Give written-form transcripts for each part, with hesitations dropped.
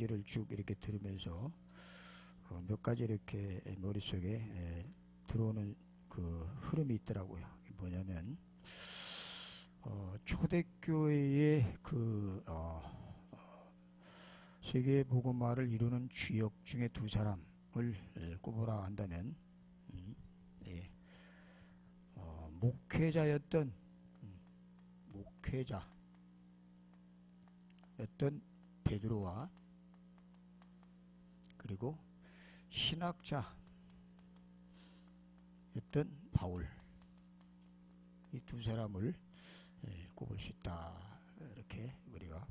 메시지를 쭉 이렇게 들으면서 몇 가지 이렇게 머릿속에 들어오는 그 흐름이 있더라고요. 뭐냐면 초대교회의 그 세계 복음화를 이루는 주역 중에 두 사람을 꼽으라 한다면 목회자였던 베드로와 그리고 신학자였던 바울, 이 두 사람을 꼽을 수 있다. 이렇게 우리가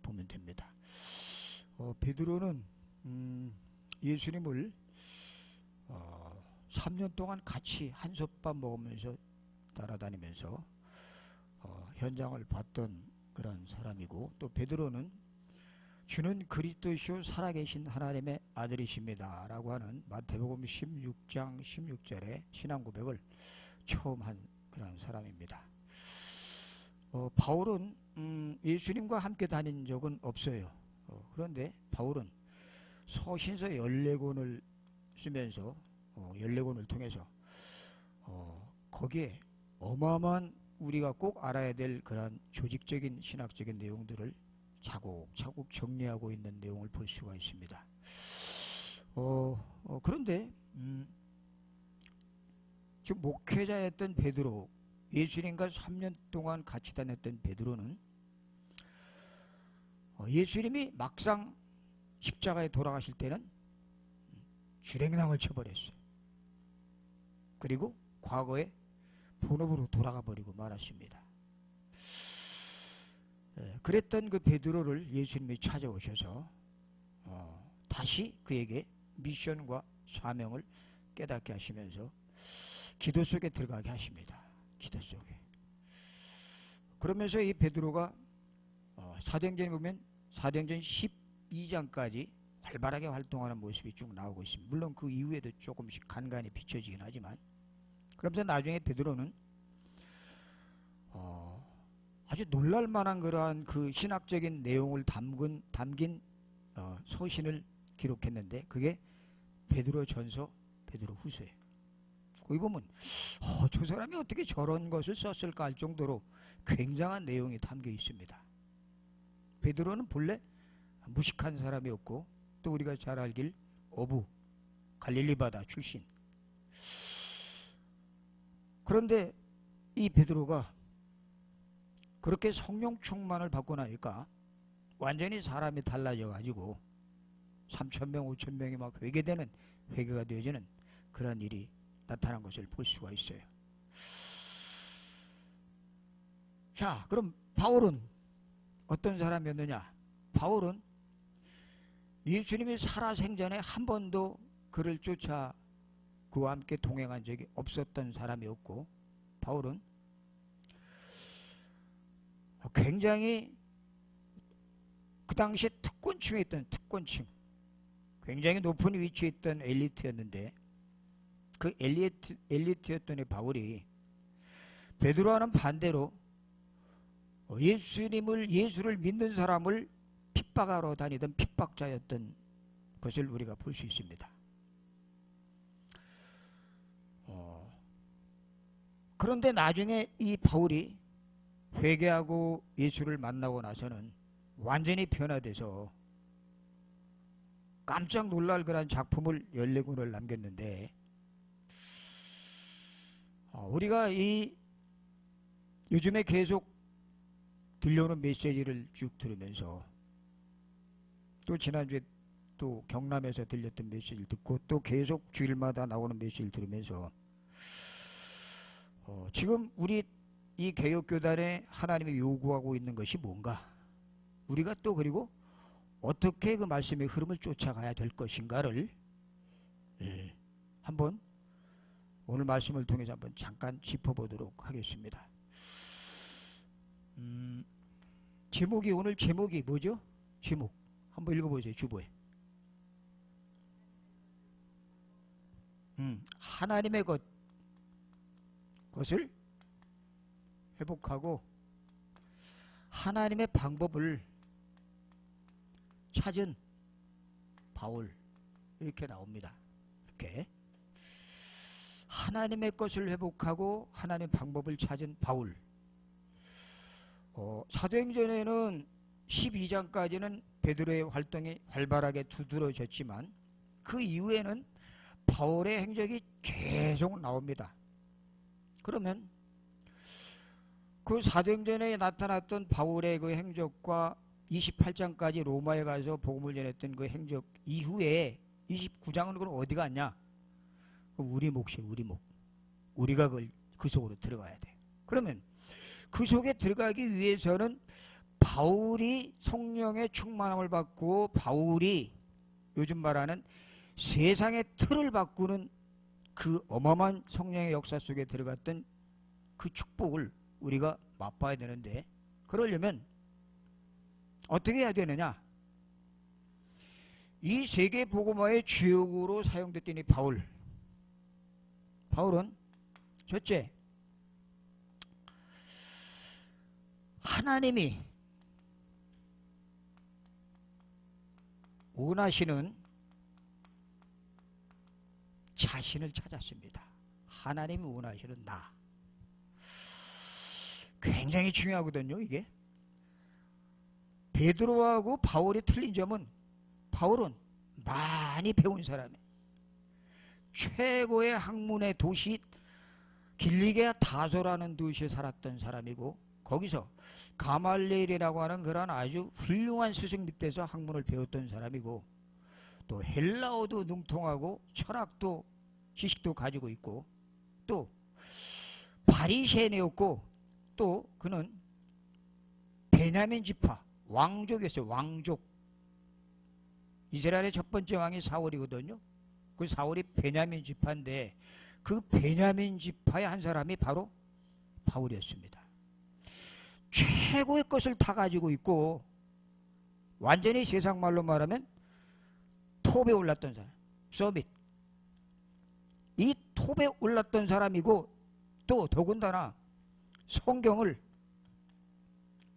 보면 됩니다. 베드로는 예수님을 3년 동안 같이 한솥밥 먹으면서 따라다니면서 현장을 봤던 그런 사람이고, 또 베드로는 주는 그리스도시요 살아계신 하나님의 아들이십니다 라고 하는 마태복음 16장 16절의 신앙 고백을 처음 한 그런 사람입니다. 바울은 예수님과 함께 다닌 적은 없어요. 그런데 바울은 서신서 14권을 쓰면서 14권을 통해서 거기에 어마어마한 우리가 꼭 알아야 될 그런 조직적인 신학적인 내용들을 차곡차곡 정리하고 있는 내용을 볼 수가 있습니다. 그런데 지금 목회자였던 베드로, 예수님과 3년 동안 같이 다녔던 베드로는 예수님이 막상 십자가에 돌아가실 때는 주랭랑을 쳐버렸어요. 그리고 과거에 본업으로 돌아가 버리고 말았습니다. 그랬던 그 베드로를 예수님이 찾아오셔서 다시 그에게 미션과 사명을 깨닫게 하시면서 기도 속에 들어가게 하십니다. 기도 속에. 그러면서 이 베드로가 사도행전에 보면 사도행전 12장까지 활발하게 활동하는 모습이 쭉 나오고 있습니다. 물론 그 이후에도 조금씩 간간히 비춰지긴 하지만, 그러면서 나중에 베드로는 아주 놀랄만한 그러한 그 신학적인 내용을 담긴 서신을 기록했는데, 그게 베드로 전서, 베드로 후서예요. 거기 보면 저 사람이 어떻게 저런 것을 썼을까 할 정도로 굉장한 내용이 담겨 있습니다. 베드로는 본래 무식한 사람이었고, 또 우리가 잘 알길 어부, 갈릴리 바다 출신. 그런데 이 베드로가 그렇게 성령 충만을 받고 나니까 완전히 사람이 달라져 가지고 3,000명, 5,000명이 막 회개가 되어지는 그런 일이 나타난 것을 볼 수가 있어요. 자, 그럼 바울은 어떤 사람이었느냐? 바울은 예수님이 살아생전에 한 번도 그를 쫓아 그와 함께 동행한 적이 없었던 사람이었고, 바울은 굉장히 그 당시에 특권층에 있던 특권층, 굉장히 높은 위치에 있던 엘리트였는데, 그 엘리트였던 이 바울이 베드로와는 반대로 예수를 믿는 사람을 핍박하러 다니던 핍박자였던 것을 우리가 볼 수 있습니다. 그런데 나중에 이 바울이 회개하고 예수를 만나고 나서는 완전히 변화돼서 깜짝 놀랄 그런 작품을 14권을 남겼는데, 우리가 이 요즘에 계속 들려오는 메시지를 쭉 들으면서, 또 지난주에 또 경남에서 들렸던 메시지를 듣고, 또 계속 주일마다 나오는 메시지를 들으면서 지금 우리 이 개혁교단에 하나님이 요구하고 있는 것이 뭔가, 우리가 또 그리고 어떻게 그 말씀의 흐름을 쫓아가야 될 것인가를 한번 오늘 말씀을 통해서 한번 잠깐 짚어보도록 하겠습니다. 오늘 제목이 뭐죠? 제목 한번 읽어보세요. 주보에. 하나님의 것을 회복하고 하나님의 방법을 찾은 바울 이렇게 나옵니다. 이렇게 하나님의 것을 회복하고 하나님의 방법을 찾은 바울. 사도행전에는 12장까지는 베드로의 활동이 활발하게 두드러졌지만 그 이후에는 바울의 행적이 계속 나옵니다. 그러면 그 사도행전에 나타났던 바울의 그 행적과 28장까지 로마에 가서 복음을 전했던 그 행적 이후에 29장은 그럼 어디 갔냐? 우리 몫이 우리 몫. 우리가 그 속으로 들어가야 돼. 그러면 그 속에 들어가기 위해서는 바울이 성령의 충만함을 받고 바울이 요즘 말하는 세상의 틀을 바꾸는 그 어마어마한 성령의 역사 속에 들어갔던 그 축복을 우리가 맛봐야 되는데, 그러려면 어떻게 해야 되느냐? 이 세계 복음화의 주역으로 사용됐던 이 바울은 첫째, 하나님이 원하시는 자신을 찾았습니다. 하나님이 원하시는 나. 굉장히 중요하거든요, 이게. 베드로하고 바울이 틀린 점은 바울은 많이 배운 사람이에요. 최고의 학문의 도시 길리게아 다소라는 도시에 살았던 사람이고, 거기서 가말리엘이라고 하는 그런 아주 훌륭한 스승 밑에서 학문을 배웠던 사람이고, 또 헬라어도 능통하고 철학도 지식도 가지고 있고, 또 바리새인이었고, 또 그는 베냐민 지파 왕족이었어요. 왕족. 이스라엘의 첫 번째 왕이 사울이거든요. 그 사울이 베냐민 지파인데 그 베냐민 지파의 한 사람이 바로 바울이었습니다. 최고의 것을 다 가지고 있고 완전히 세상 말로 말하면 톱에 올랐던 사람, 서밋. 이 톱에 올랐던 사람이고, 또 더군다나 성경을,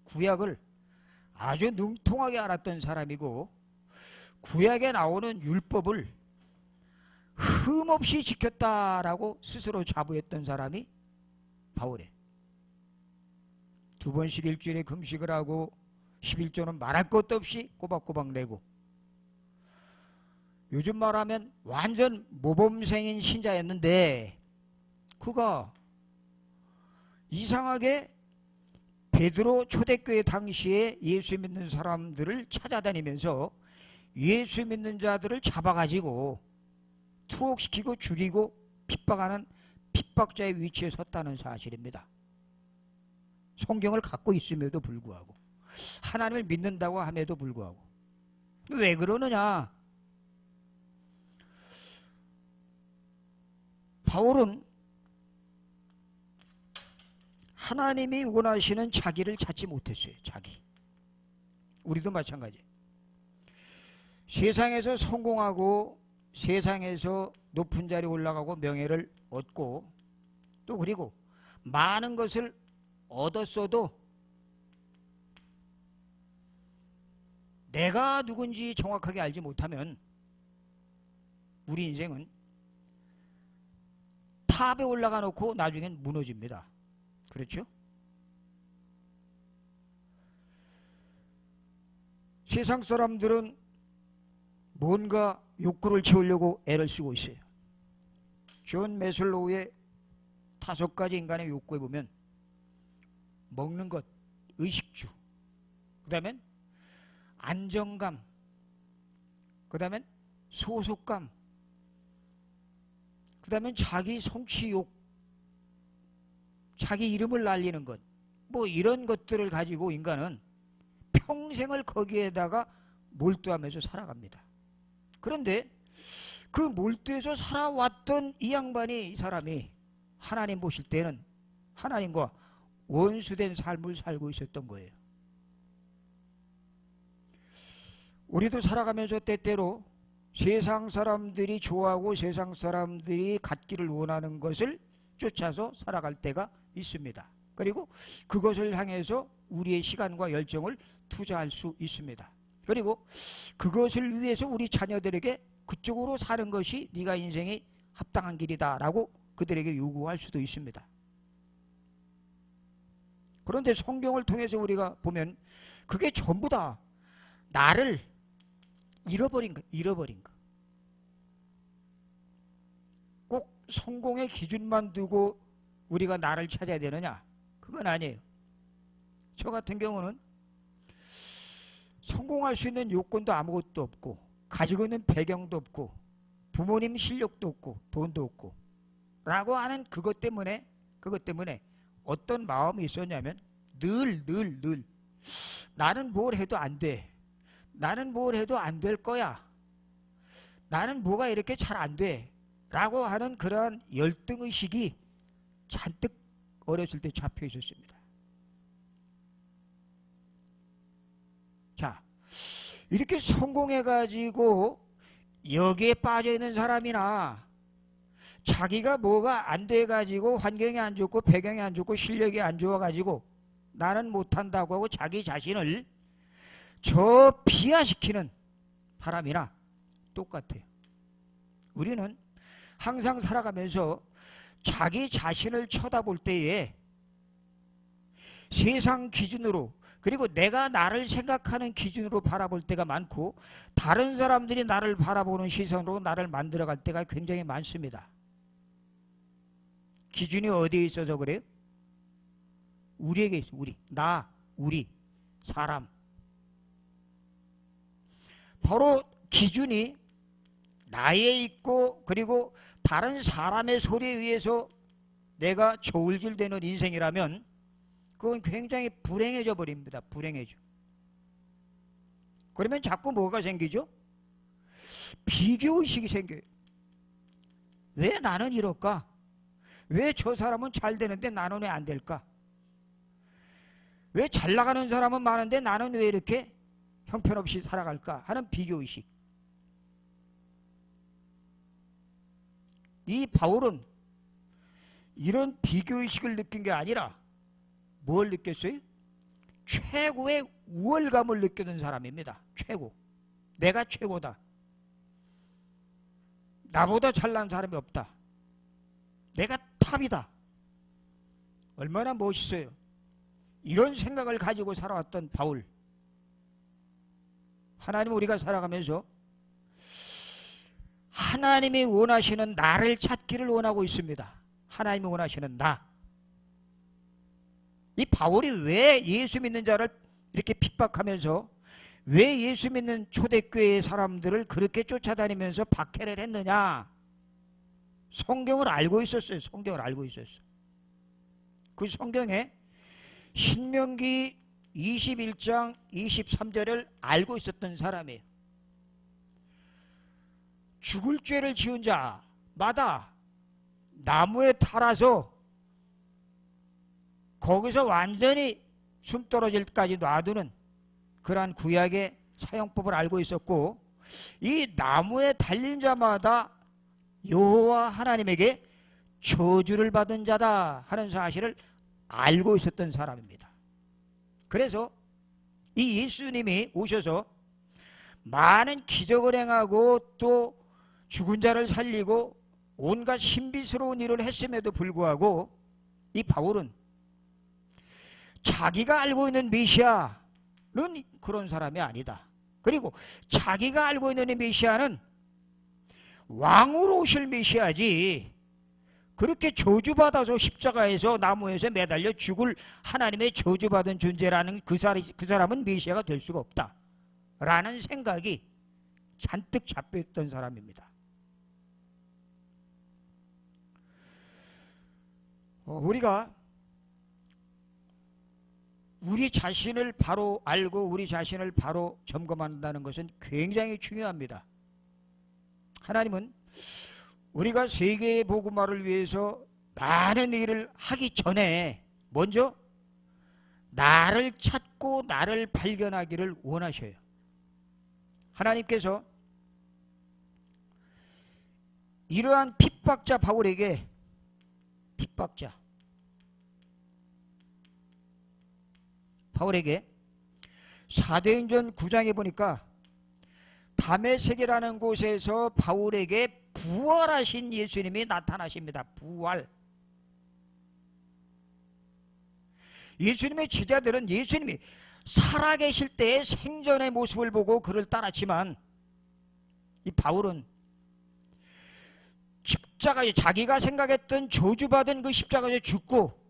구약을 아주 능통하게 알았던 사람이고, 구약에 나오는 율법을 흠없이 지켰다라고 스스로 자부했던 사람이 바울이에요. 2번씩 일주일에 금식을 하고 11조는 말할 것도 없이 꼬박꼬박 내고, 요즘 말하면 완전 모범생인 신자였는데 그가 이상하게 베드로 초대교회 당시에 예수 믿는 사람들을 찾아다니면서 예수 믿는 자들을 잡아가지고 투옥시키고 죽이고 핍박하는 핍박자의 위치에 섰다는 사실입니다. 성경을 갖고 있음에도 불구하고, 하나님을 믿는다고 함에도 불구하고. 왜 그러느냐? 바울은 하나님이 원하시는 자기를 찾지 못했어요. 자기. 우리도 마찬가지예요. 세상에서 성공하고 세상에서 높은 자리에 올라가고 명예를 얻고, 또 그리고 많은 것을 얻었어도 내가 누군지 정확하게 알지 못하면 우리 인생은 탑에 올라가 놓고 나중엔 무너집니다. 그렇죠? 세상 사람들은 뭔가 욕구를 채우려고 애를 쓰고 있어요. 존 매슬로우의 5가지 인간의 욕구에 보면 먹는 것, 의식주, 그 다음엔 안정감, 그 다음엔 소속감, 그 다음엔 자기 성취욕, 자기 이름을 날리는 것, 뭐 이런 것들을 가지고 인간은 평생을 거기에다가 몰두하면서 살아갑니다. 그런데 그 몰두해서 살아왔던 이 양반이, 이 사람이 하나님 보실 때는 하나님과 원수된 삶을 살고 있었던 거예요. 우리도 살아가면서 때때로 세상 사람들이 좋아하고 세상 사람들이 갖기를 원하는 것을 쫓아서 살아갈 때가 있습니다. 그리고 그것을 향해서 우리의 시간과 열정을 투자할 수 있습니다. 그리고 그것을 위해서 우리 자녀들에게 그쪽으로 사는 것이 네가 인생이 합당한 길이다라고 그들에게 요구할 수도 있습니다. 그런데 성경을 통해서 우리가 보면 그게 전부 다 나를 잃어버린 거. 꼭 성공의 기준만 두고 우리가 나를 찾아야 되느냐? 그건 아니에요. 저 같은 경우는 성공할 수 있는 요건도 아무것도 없고 가지고 있는 배경도 없고 부모님 실력도 없고 돈도 없고 라고 하는 그것 때문에 어떤 마음이 있었냐면 늘 나는 뭘 해도 안 돼. 나는 뭘 해도 안 될 거야. 나는 뭐가 이렇게 잘 안 돼. 라고 하는 그러한 열등의식이 잔뜩 어렸을 때 잡혀 있었습니다. 자, 이렇게 성공해가지고 여기에 빠져있는 사람이나 자기가 뭐가 안 돼가지고 환경이 안 좋고 배경이 안 좋고 실력이 안 좋아가지고 나는 못한다고 하고 자기 자신을 저 비하시키는 사람이나 똑같아요. 우리는 항상 살아가면서 자기 자신을 쳐다볼 때에 세상 기준으로 그리고 내가 나를 생각하는 기준으로 바라볼 때가 많고 다른 사람들이 나를 바라보는 시선으로 나를 만들어갈 때가 굉장히 많습니다. 기준이 어디에 있어서 그래요? 우리에게 있어. 우리 사람. 바로 기준이 나에 있고 그리고 다른 사람의 소리에 의해서 내가 저울질되는 인생이라면 그건 굉장히 불행해져 버립니다. 불행해져. 그러면 자꾸 뭐가 생기죠? 비교의식이 생겨요. 왜 나는 이럴까? 왜 저 사람은 잘 되는데 나는 왜 안 될까? 왜 잘 나가는 사람은 많은데 나는 왜 이렇게 형편없이 살아갈까 하는 비교의식. 이 바울은 이런 비교의식을 느낀 게 아니라 뭘 느꼈어요? 최고의 우월감을 느끼는 사람입니다. 최고. 내가 최고다. 나보다 잘난 사람이 없다. 내가 탑이다. 얼마나 멋있어요. 이런 생각을 가지고 살아왔던 바울. 하나님 우리가 살아가면서 하나님이 원하시는 나를 찾기를 원하고 있습니다. 하나님이 원하시는 나. 이 바울이 왜 예수 믿는 자를 이렇게 핍박하면서 왜 예수 믿는 초대교회의 사람들을 그렇게 쫓아다니면서 박해를 했느냐? 성경을 알고 있었어요. 성경을 알고 있었어. 그 성경에 신명기 21장 23절을 알고 있었던 사람이에요. 죽을 죄를 지은 자마다 나무에 달아서 거기서 완전히 숨 떨어질 때까지 놔두는 그러한 구약의 사용법을 알고 있었고 이 나무에 달린 자마다 여호와 하나님에게 저주를 받은 자다 하는 사실을 알고 있었던 사람입니다. 그래서 이 예수님이 오셔서 많은 기적을 행하고 또 죽은 자를 살리고 온갖 신비스러운 일을 했음에도 불구하고 이 바울은 자기가 알고 있는 메시아는 그런 사람이 아니다. 그리고 자기가 알고 있는 이 메시아는 왕으로 오실 메시아지 그렇게 저주받아서 십자가에서 나무에서 매달려 죽을 하나님의 저주받은 존재라는 그 사람은 메시아가 될 수가 없다 라는 생각이 잔뜩 잡혀있던 사람입니다. 우리가 우리 자신을 바로 알고 우리 자신을 바로 점검한다는 것은 굉장히 중요합니다. 하나님은 우리가 세계의 복음화를 위해서 많은 일을 하기 전에 먼저 나를 찾고 나를 발견하기를 원하셔요. 하나님께서 이러한 핍박자 바울에게 바울에게 사도행전 9장에 보니까 다메섹이라는 곳에서 바울에게 부활하신 예수님이 나타나십니다. 부활. 예수님의 제자들은 예수님이 살아계실 때의 생전의 모습을 보고 그를 따랐지만 이 바울은 십자가에 자기가 생각했던 저주받은 그 십자가에 죽고,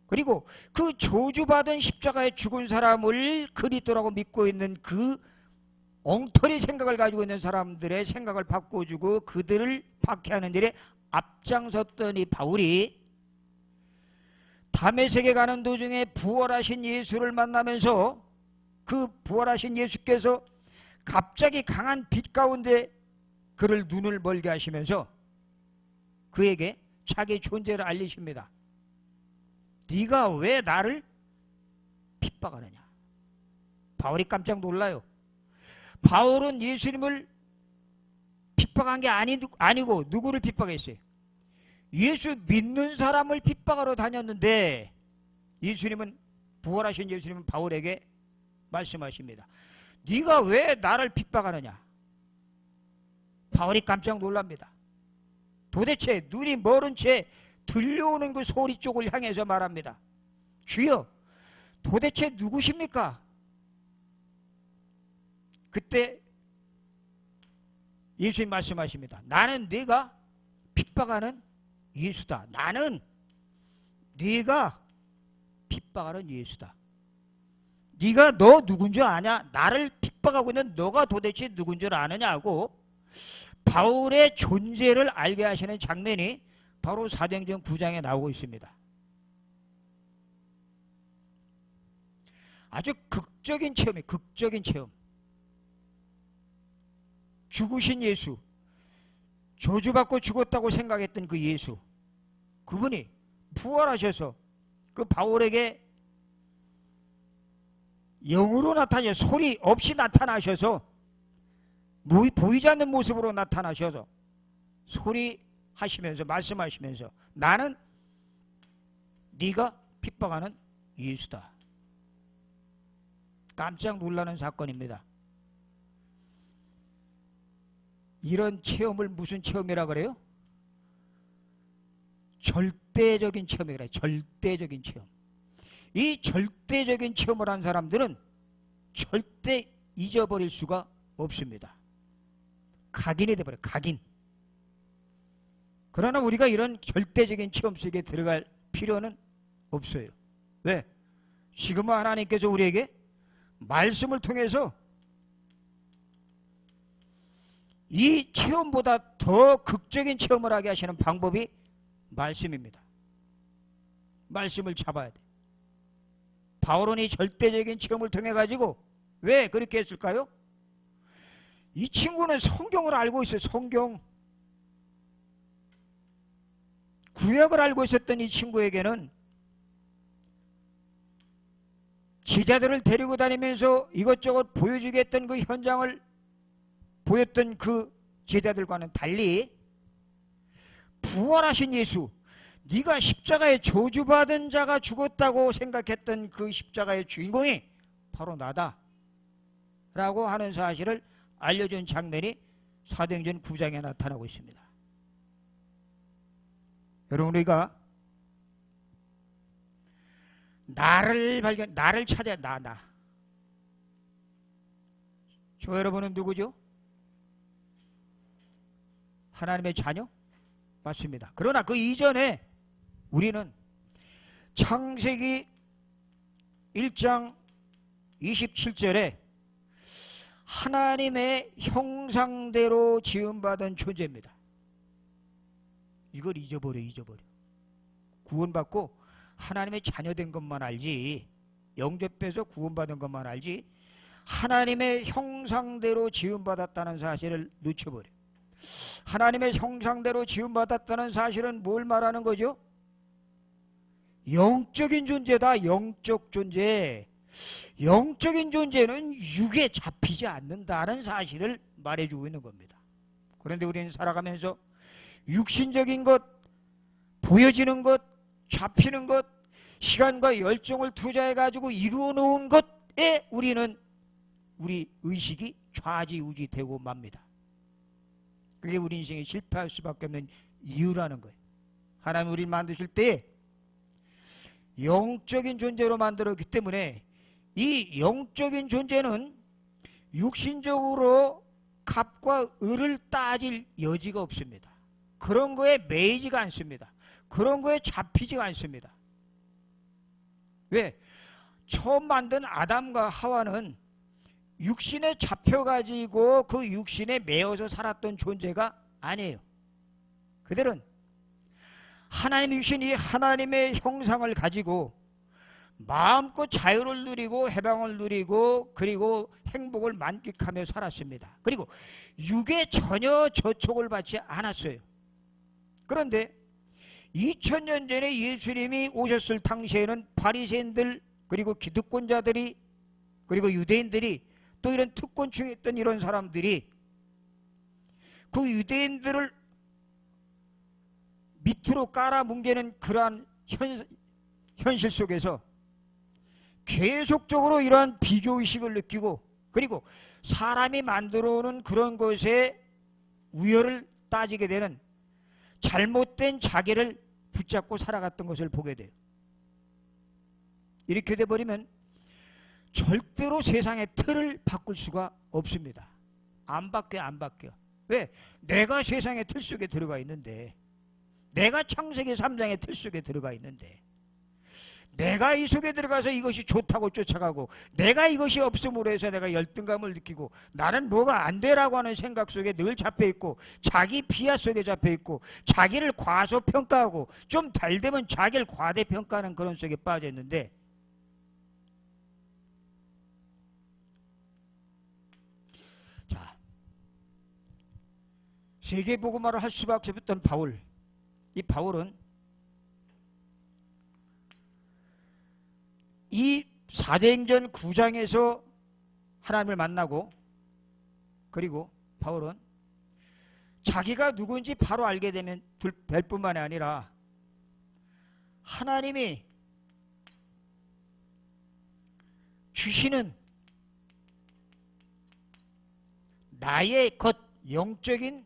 그리고 그 저주받은 십자가에 죽은 사람을 그리스도라고 믿고 있는 그 엉터리 생각을 가지고 있는 사람들의 생각을 바꿔주고 그들을 박해하는 일에 앞장섰던 이 바울이 다메섹에 가는 도중에 부활하신 예수를 만나면서 그 부활하신 예수께서 갑자기 강한 빛 가운데 그를 눈을 멀게 하시면서 그에게 자기 존재를 알리십니다. 네가 왜 나를 핍박하느냐. 바울이 깜짝 놀라요. 바울은 예수님을 핍박한 게 아니고 누구를 핍박했어요? 예수 믿는 사람을 핍박하러 다녔는데 예수님은, 부활하신 예수님은 바울에게 말씀하십니다. 네가 왜 나를 핍박하느냐. 바울이 깜짝 놀랍니다. 도대체 눈이 멀은 채 들려오는 그 소리 쪽을 향해서 말합니다. 주여, 도대체 누구십니까? 그때 예수님 말씀하십니다. 나는 네가 핍박하는 예수다. 나는 네가 핍박하는 예수다. 네가 너 누군 줄 아냐? 나를 핍박하고 있는 너가 도대체 누군 줄 아느냐고 바울의 존재를 알게 하시는 장면이 바로 사도행전 9장에 나오고 있습니다. 아주 극적인 체험이에요. 극적인 체험. 죽으신 예수, 저주받고 죽었다고 생각했던 그 예수, 그분이 부활하셔서 그 바울에게 영으로 나타나셔서, 소리 없이 나타나셔서, 보이지 않는 모습으로 나타나셔서 소리하시면서 말씀하시면서 나는 네가 핍박하는 예수다. 깜짝 놀라는 사건입니다. 이런 체험을 무슨 체험이라 그래요? 절대적인 체험이라 그래요. 절대적인 체험. 이 절대적인 체험을 한 사람들은 절대 잊어버릴 수가 없습니다. 각인이 돼버려요. 각인. 그러나 우리가 이런 절대적인 체험 속에 들어갈 필요는 없어요. 왜? 지금은 하나님께서 우리에게 말씀을 통해서 이 체험보다 더 극적인 체험을 하게 하시는 방법이 말씀입니다. 말씀을 잡아야 돼. 바울은 이 절대적인 체험을 통해 가지고 왜 그렇게 했을까요? 이 친구는 성경을 알고 있어요. 성경. 구약을 알고 있었던 이 친구에게는 제자들을 데리고 다니면서 이것저것 보여주게 했던 그 현장을 보였던 그 제자들과는 달리 부활하신 예수, 네가 십자가에 저주받은 자가 죽었다고 생각했던 그 십자가의 주인공이 바로 나다 라고 하는 사실을 알려준 장면이 사도행전 9장에 나타나고 있습니다. 여러분, 우리가 나를 찾아. 나. 저 여러분은 누구죠? 하나님의 자녀? 맞습니다. 그러나 그 이전에 우리는 창세기 1장 27절에 하나님의 형상대로 지음받은 존재입니다. 이걸 잊어버려. 구원받고 하나님의 자녀된 것만 알지, 영접해서 구원받은 것만 알지, 하나님의 형상대로 지음받았다는 사실을 놓쳐버려. 하나님의 형상대로 지음받았다는 사실은 뭘 말하는 거죠? 영적인 존재다. 영적 존재. 영적인 존재는 육에 잡히지 않는다는 사실을 말해주고 있는 겁니다. 그런데 우리는 살아가면서 육신적인 것, 보여지는 것, 잡히는 것, 시간과 열정을 투자해가지고 이루어 놓은 것, 것에 우리 의식이 좌지우지되고 맙니다. 그게 우리 인생이 실패할 수밖에 없는 이유라는 거예요. 하나님 우리를 만드실 때 영적인 존재로 만들었기 때문에 이 영적인 존재는 육신적으로 갑과 을을 따질 여지가 없습니다. 그런 거에 매이지가 않습니다. 그런 거에 잡히지가 않습니다. 왜? 처음 만든 아담과 하와는 육신에 잡혀가지고 그 육신에 매여서 살았던 존재가 아니에요. 그들은 하나님의 육신이 하나님의 형상을 가지고 마음껏 자유를 누리고 해방을 누리고 그리고 행복을 만끽하며 살았습니다. 그리고 육에 전혀 저촉을 받지 않았어요. 그런데 2000년 전에 예수님이 오셨을 당시에는 바리새인들 그리고 기득권자들이 그리고 유대인들이 또 이런 특권층에 있던 이런 사람들이 그 유대인들을 밑으로 깔아뭉개는 그러한 현실 속에서 계속적으로 이러한 비교의식을 느끼고 그리고 사람이 만들어 오는 그런 것에 우열을 따지게 되는 잘못된 자기를 붙잡고 살아갔던 것을 보게 돼요. 이렇게 돼버리면 절대로 세상의 틀을 바꿀 수가 없습니다. 안 바뀌어. 왜? 내가 세상의 틀 속에 들어가 있는데, 내가 창세기 3장의 틀 속에 들어가 있는데, 내가 이 속에 들어가서 이것이 좋다고 쫓아가고 내가 이것이 없음으로 해서 내가 열등감을 느끼고 나는 뭐가 안 되라고 하는 생각 속에 늘 잡혀있고 자기 비하 속에 잡혀있고 자기를 과소평가하고 좀 잘 되면 자기를 과대평가하는 그런 속에 빠져있는데, 자, 세계복음화를 할 수밖에 없던 바울, 이 바울은 이 사도행전 9장에서 하나님을 만나고 그리고 바울은 자기가 누군지 바로 알게 되면 될 뿐만이 아니라 하나님이 주시는 나의 것 영적인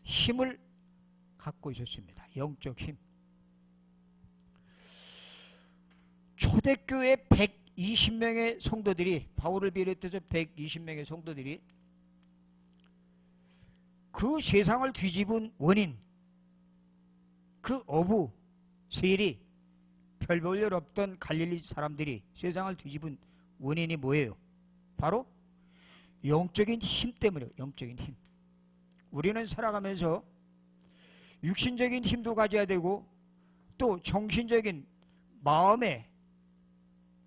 힘을 갖고 있었습니다. 영적 힘. 초대교회 120명의 성도들이 바울을 비롯해서 120명의 성도들이 그 세상을 뒤집은 원인, 그 어부 세일이 별 볼 일 없던 갈릴리 사람들이 세상을 뒤집은 원인이 뭐예요? 바로 영적인 힘 때문이에요. 영적인 힘. 우리는 살아가면서 육신적인 힘도 가져야 되고 또 정신적인 마음의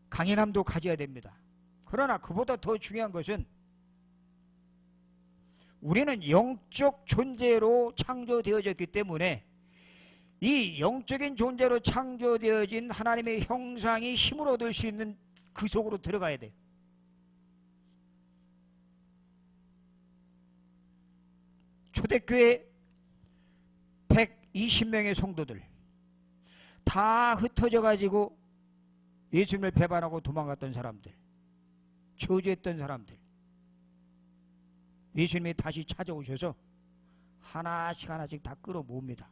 강인함도 가져야 됩니다. 그러나 그보다 더 중요한 것은 우리는 영적 존재로 창조되어졌기 때문에 이 영적인 존재로 창조되어진 하나님의 형상이 힘을 얻을 수 있는 그 속으로 들어가야 돼요. 초대교회 120명의 성도들 다 흩어져 가지고 예수님을 배반하고 도망갔던 사람들, 저주했던 사람들, 예수님이 다시 찾아오셔서 하나씩 하나씩 다 끌어모읍니다.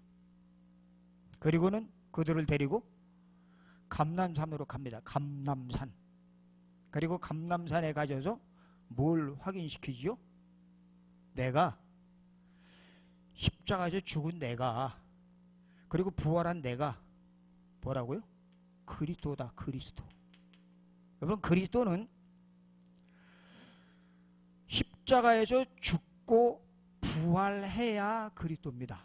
그리고는 그들을 데리고 감람산으로 갑니다. 감람산. 그리고 감람산에 가셔서 뭘 확인시키지요? 내가 십자가에서 죽은 내가 그리고 부활한 내가 뭐라고요? 그리스도다. 그리스도. 여러분, 그리스도는 십자가에서 죽고 부활해야 그리스도입니다.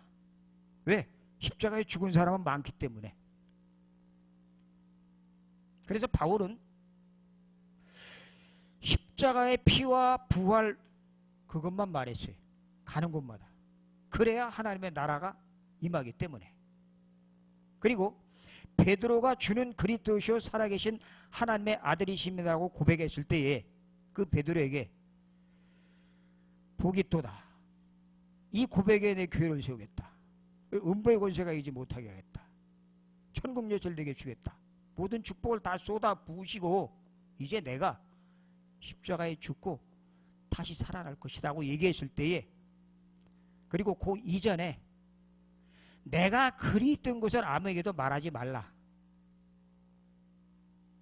왜? 십자가에 죽은 사람은 많기 때문에. 그래서 바울은 십자가의 피와 부활 그것만 말했어요. 가는 곳마다. 그래야 하나님의 나라가 임하기 때문에. 그리고 베드로가 주는 그리스도시요 살아계신 하나님의 아들이십니다라고 고백했을 때에 그 베드로에게 복이 있도다. 이 고백에 내 교회를 세우겠다. 음부의 권세가 이지 못하게 하겠다. 천국 열쇠를 내게 주겠다. 모든 축복을 다 쏟아 부으시고 이제 내가 십자가에 죽고 다시 살아날 것이라고 얘기했을 때에, 그리고 그 이전에 내가 그리스도인 것을 아무에게도 말하지 말라.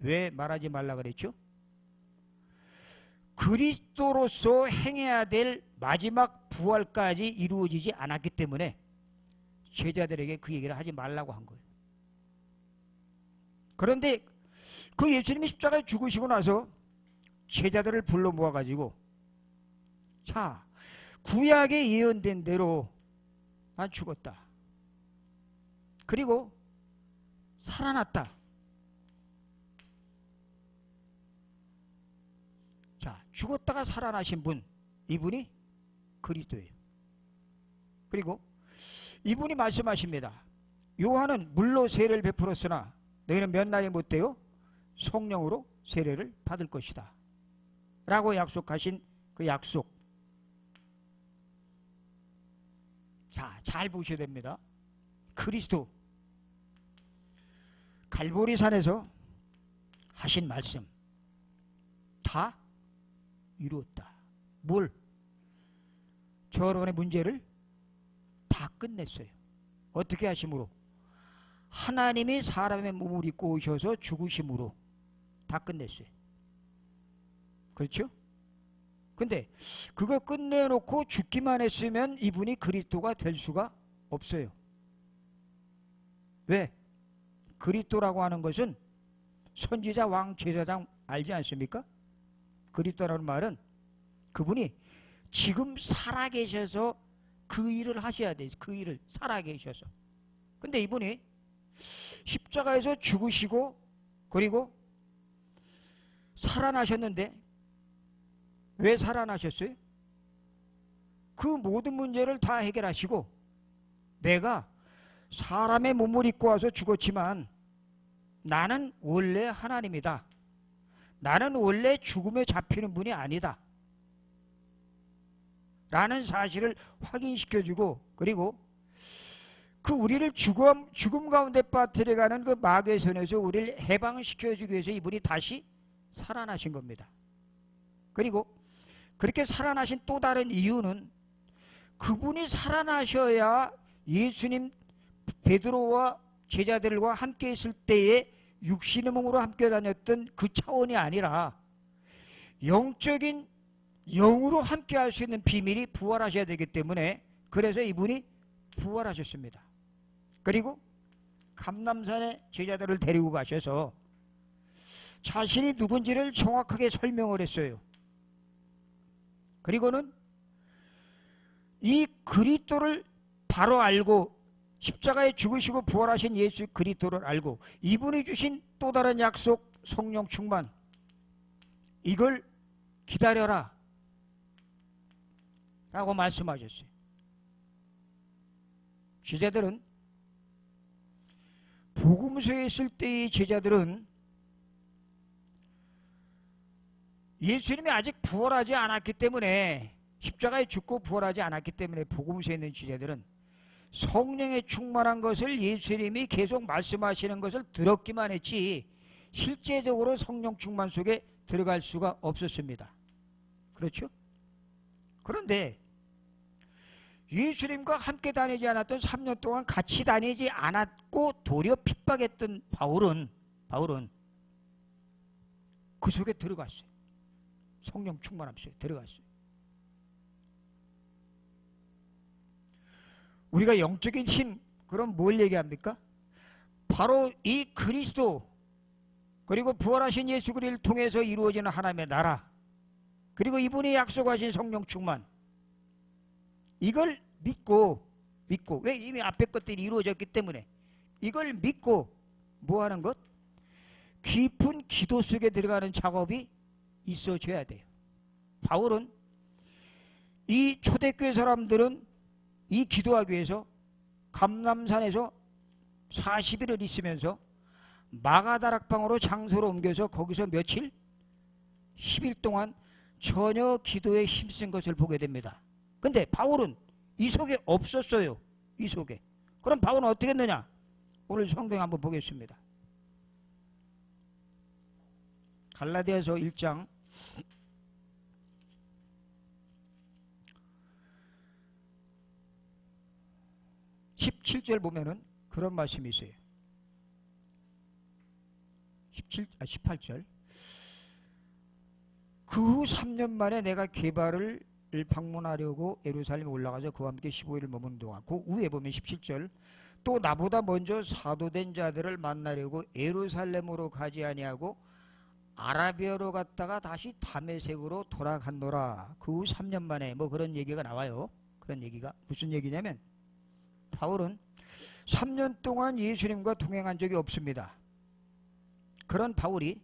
왜 말하지 말라 그랬죠? 그리스도로서 행해야 될 마지막 부활까지 이루어지지 않았기 때문에 제자들에게 그 얘기를 하지 말라고 한 거예요. 그런데 그 예수님이 십자가에 죽으시고 나서 제자들을 불러 모아가지고, 자, 구약에 예언된 대로 난 죽었다. 그리고 살아났다. 자, 죽었다가 살아나신 분, 이분이 그리스도예요. 그리고 이분이 말씀하십니다. 요한은 물로 세례를 베풀었으나 너희는 몇 날이 못되어 성령으로 세례를 받을 것이다 라고 약속하신 그 약속. 자, 잘 보셔야 됩니다. 그리스도 갈보리산에서 하신 말씀 다 이루었다. 뭘? 저 여러분의 문제를 다 끝냈어요. 어떻게 하심으로? 하나님이 사람의 몸을 입고 오셔서 죽으심으로 다 끝냈어요. 그렇죠? 근데 그거 끝내놓고 죽기만 했으면 이분이 그리스도가 될 수가 없어요. 왜? 그리스도라고 하는 것은 선지자, 왕, 제사장 알지 않습니까? 그리스도라는 말은 그분이 지금 살아계셔서 그 일을 하셔야 돼요. 그 일을 살아계셔서. 근데 이분이 십자가에서 죽으시고 그리고 살아나셨는데 왜 살아나셨어요? 그 모든 문제를 다 해결하시고, 내가 사람의 몸을 입고 와서 죽었지만 나는 원래 하나님이다. 나는 원래 죽음에 잡히는 분이 아니다 라는 사실을 확인시켜주고, 그리고 그 우리를 죽음 가운데 빠뜨려가는 그 마귀의 손에서 우리를 해방시켜주기 위해서 이분이 다시 살아나신 겁니다. 그리고 그렇게 살아나신 또 다른 이유는, 그분이 살아나셔야 예수님 베드로와 제자들과 함께 있을 때에 육신의 몸으로 함께 다녔던 그 차원이 아니라 영적인 영으로 함께 할 수 있는 비밀이 부활하셔야 되기 때문에, 그래서 이분이 부활하셨습니다. 그리고 감람산에 제자들을 데리고 가셔서 자신이 누군지를 정확하게 설명을 했어요. 그리고는 이 그리스도를 바로 알고, 십자가에 죽으시고 부활하신 예수 그리스도를 알고, 이분이 주신 또 다른 약속, 성령 충만, 이걸 기다려라 라고 말씀하셨어요. 제자들은, 복음서에 있을 때의 제자들은 예수님이 아직 부활하지 않았기 때문에, 십자가에 죽고 부활하지 않았기 때문에 복음서에 있는 제자들은 성령에 충만한 것을 예수님이 계속 말씀하시는 것을 들었기만 했지 실제적으로 성령 충만 속에 들어갈 수가 없었습니다. 그렇죠? 그런데 예수님과 함께 다니지 않았던 3년 동안 같이 다니지 않았고 도리어 핍박했던 바울은 그 속에 들어갔어요. 성령 충만함 속에 들어갔어요. 우리가 영적인 힘, 그럼 뭘 얘기합니까? 바로 이 그리스도, 그리고 부활하신 예수 그리스도를 통해서 이루어지는 하나님의 나라, 그리고 이분이 약속하신 성령 충만, 이걸 믿고 왜? 이미 앞에 것들이 이루어졌기 때문에 이걸 믿고 뭐 하는 것? 깊은 기도 속에 들어가는 작업이 있어줘야 돼요. 바울은, 이 초대교회 사람들은 이 기도하기 위해서 감람산에서 40일을 있으면서 마가다락방으로 장소로 옮겨서 거기서 며칠? 10일 동안 전혀 기도에 힘쓴 것을 보게 됩니다. 근데 바울은 이 속에 없었어요. 이 속에. 그럼 바울은 어떻게 했느냐? 오늘 성경 한번 보겠습니다. 갈라디아서 1장 17절 보면은 그런 말씀이 있어요. 18절. 그 후 3년 만에 내가 게바를 방문하려고 예루살렘에 올라가서 그와 함께 15일을 머무는 동안, 그 후에 보면 17절, 또 나보다 먼저 사도된 자들을 만나려고 예루살렘으로 가지 아니하고 아라비아로 갔다가 다시 다메섹으로 돌아갔노라. 그 후 3년 만에 뭐 그런 얘기가 나와요. 그런 얘기가 무슨 얘기냐면, 바울은 3년 동안 예수님과 동행한 적이 없습니다. 그런 바울이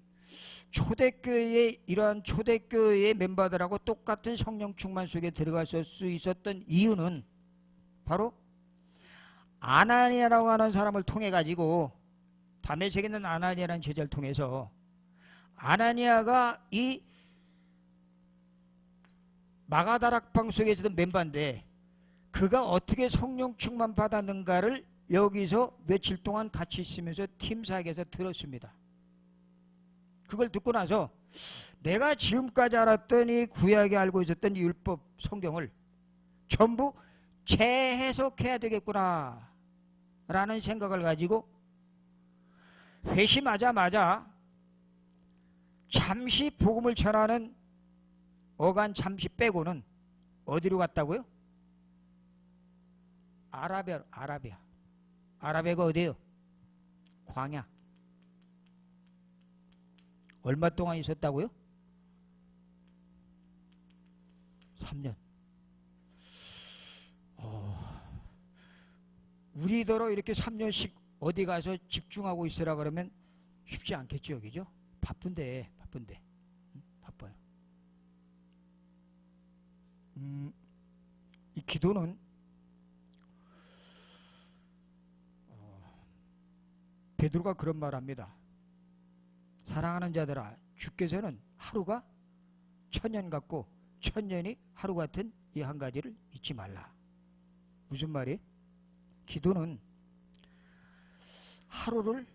초대교회의 이러한 초대교회의 멤버들하고 똑같은 성령 충만 속에 들어갈 수 있었던 이유는 바로 아나니아라고 하는 사람을 통해 가지고, 다메섹에 있는 아나니아라는 제자를 통해서, 아나니아가 이 마가다락방 속에 있었던 멤버인데 그가 어떻게 성령 충만 받았는가를 여기서 며칠 동안 같이 있으면서 팀사역에서 들었습니다. 그걸 듣고 나서 내가 지금까지 알았던 이 구약에 알고 있었던 이 율법 성경을 전부 재해석해야 되겠구나 라는 생각을 가지고 회심하자마자 잠시 복음을 전하는 어간 잠시 빼고는 어디로 갔다고요? 아라비아가 어디예요? 광야. 얼마 동안 있었다고요? 3년. 우리더러 이렇게 3년씩 어디 가서 집중하고 있으라 그러면 쉽지 않겠죠, 여기죠? 바쁜데. 바빠요. 이 기도는 베드로가 그런 말 합니다. 사랑하는 자들아, 주께서는 하루가 천년 같고 천년이 하루 같은 이 한 가지를 잊지 말라. 무슨 말이에요? 기도는 하루를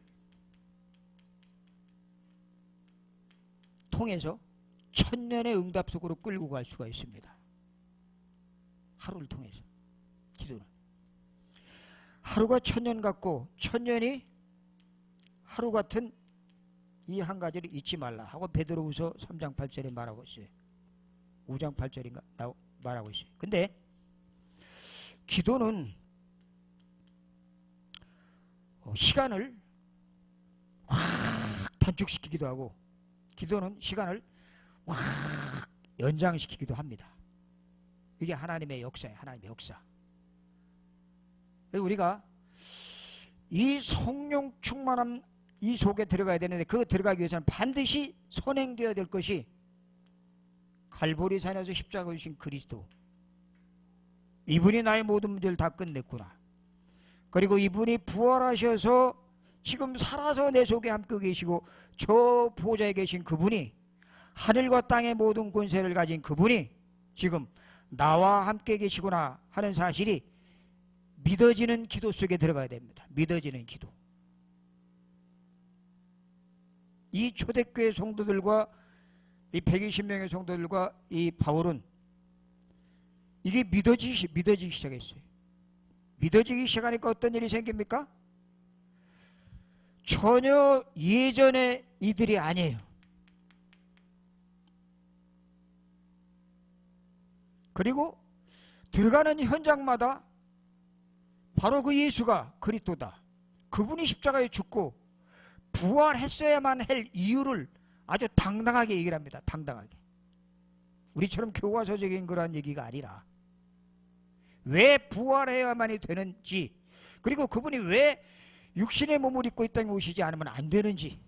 통해서 천년의 응답 속으로 끌고 갈 수가 있습니다. 하루를 통해서. 기도는 하루가 천년 같고 천년이 하루 같은 이 한 가지를 잊지 말라 하고 베드로후서 3장 8절에 말하고 있어요. 5장 8절인가 말하고 있어요. 근데 기도는 시간을 확 단축시키기도 하고, 기도는 시간을 확 연장시키기도 합니다. 이게 하나님의 역사예요. 하나님의 역사. 그래서 우리가 이 성령 충만함 이 속에 들어가야 되는데, 그 들어가기 위해서는 반드시 선행되어야 될 것이 갈보리산에서 십자가 주신 그리스도. 이분이 나의 모든 문제를 다 끝냈구나. 그리고 이분이 부활하셔서 지금 살아서 내 속에 함께 계시고, 저 보좌에 계신 그분이, 하늘과 땅의 모든 권세를 가진 그분이 지금 나와 함께 계시구나 하는 사실이 믿어지는 기도 속에 들어가야 됩니다. 믿어지는 기도. 이 초대교회 성도들과 이 120명의 성도들과 이 바울은 이게 믿어지기 시작했어요. 믿어지기 시작하니까 어떤 일이 생깁니까? 전혀 예전의 이들이 아니에요. 그리고 들어가는 현장마다 바로 그 예수가 그리스도다, 그분이 십자가에 죽고 부활했어야만 할 이유를 아주 당당하게 얘기를 합니다. 당당하게. 우리처럼 교과서적인 그러한 얘기가 아니라 왜 부활해야만이 되는지, 그리고 그분이 왜 육신의 몸을 입고 이 땅에 오시지 않으면 안 되는지.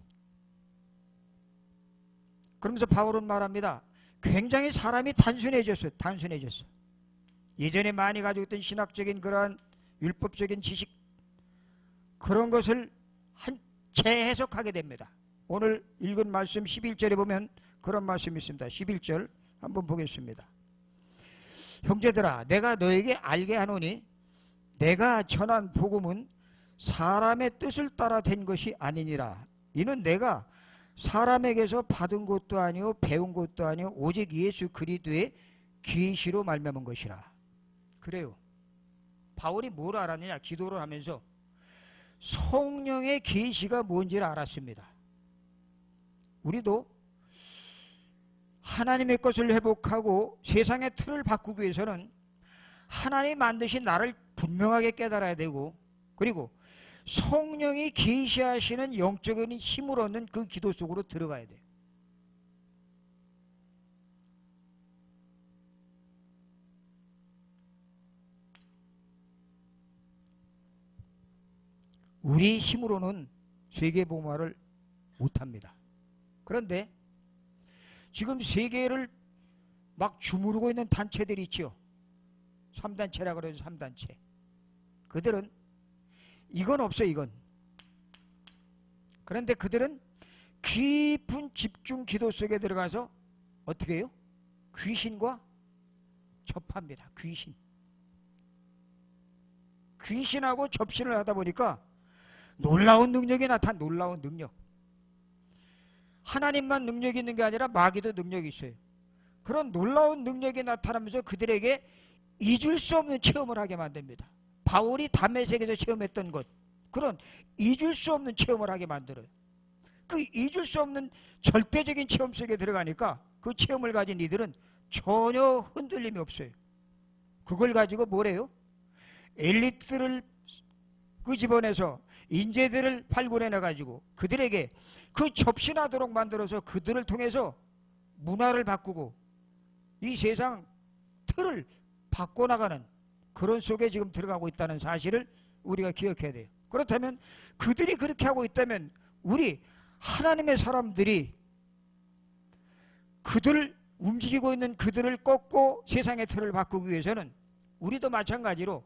그러면서 바울은 말합니다. 굉장히 사람이 단순해졌어요. 단순해졌어. 예전에 많이 가지고 있던 신학적인 그러한 율법적인 지식, 그런 것을 재해석하게 됩니다. 오늘 읽은 말씀 11절에 보면 그런 말씀이 있습니다. 11절 한번 보겠습니다. 형제들아, 내가 너에게 알게 하노니 내가 전한 복음은 사람의 뜻을 따라 된 것이 아니니라. 이는 내가 사람에게서 받은 것도 아니요 배운 것도 아니요 오직 예수 그리스도의 계시로 말미암은 것이라. 그래요. 바울이 뭘 알았느냐? 기도를 하면서 성령의 계시가 뭔지를 알았습니다. 우리도 하나님의 것을 회복하고 세상의 틀을 바꾸기 위해서는 하나님이 만드신 나를 분명하게 깨달아야 되고, 그리고 성령이 계시하시는 영적인 힘을 얻는 그 기도 속으로 들어가야 돼요. 우리 힘으로는 세계복음화를 못합니다. 그런데 지금 세계를 막 주무르고 있는 단체들이 있죠. 3단체라고 그래서 3단체. 그들은 이건 없어요. 이건. 그런데 그들은 깊은 집중 기도 속에 들어가서 어떻게 해요? 귀신과 접합니다. 귀신하고 접신을 하다 보니까 놀라운 능력이 놀라운 능력. 하나님만 능력이 있는 게 아니라 마귀도 능력이 있어요. 그런 놀라운 능력이 나타나면서 그들에게 잊을 수 없는 체험을 하게 만듭니다. 바울이 다메섹에서 체험했던 것, 그런 잊을 수 없는 체험을 하게 만들어요. 그 잊을 수 없는 절대적인 체험 속에 들어가니까 그 체험을 가진 이들은 전혀 흔들림이 없어요. 그걸 가지고 뭐래요? 엘리트를 집어내서 인재들을 발굴해내가지고 그들에게 그 접신하도록 만들어서 그들을 통해서 문화를 바꾸고 이 세상 틀을 바꿔나가는 그런 속에 지금 들어가고 있다는 사실을 우리가 기억해야 돼요. 그렇다면 그들이 그렇게 하고 있다면 우리 하나님의 사람들이 그들을 움직이고 있는 그들을 꺾고 세상의 틀을 바꾸기 위해서는 우리도 마찬가지로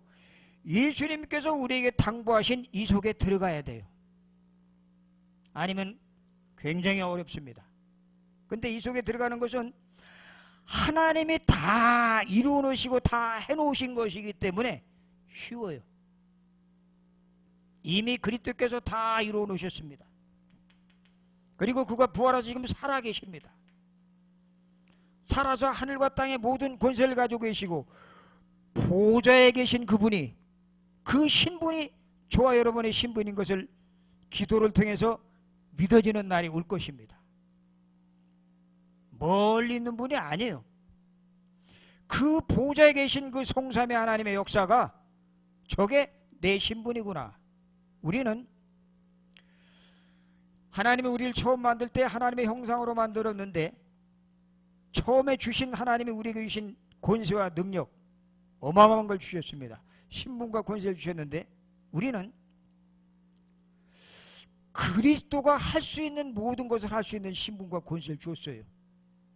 예수님께서 우리에게 당부하신 이 속에 들어가야 돼요. 아니면 굉장히 어렵습니다. 근데 이 속에 들어가는 것은 하나님이 다 이루어 놓으시고 다 해놓으신 것이기 때문에 쉬워요. 이미 그리스도께서 다 이루어 놓으셨습니다. 그리고 그가 부활하셔서 지금 살아계십니다. 살아서 하늘과 땅의 모든 권세를 가지고 계시고 보좌에 계신 그분이, 그 신분이 저와 여러분의 신분인 것을 기도를 통해서 믿어지는 날이 올 것입니다. 멀리 있는 분이 아니에요. 그 보좌에 계신 그 성삼위 하나님의 역사가 저게 내 신분이구나. 우리는 하나님이 우리를 처음 만들 때 하나님의 형상으로 만들었는데 처음에 주신 하나님이 우리에게 주신 권세와 능력, 어마어마한 걸 주셨습니다. 신분과 권세를 주셨는데 우리는 그리스도가 할 수 있는 모든 것을 할 수 있는 신분과 권세를 주었어요.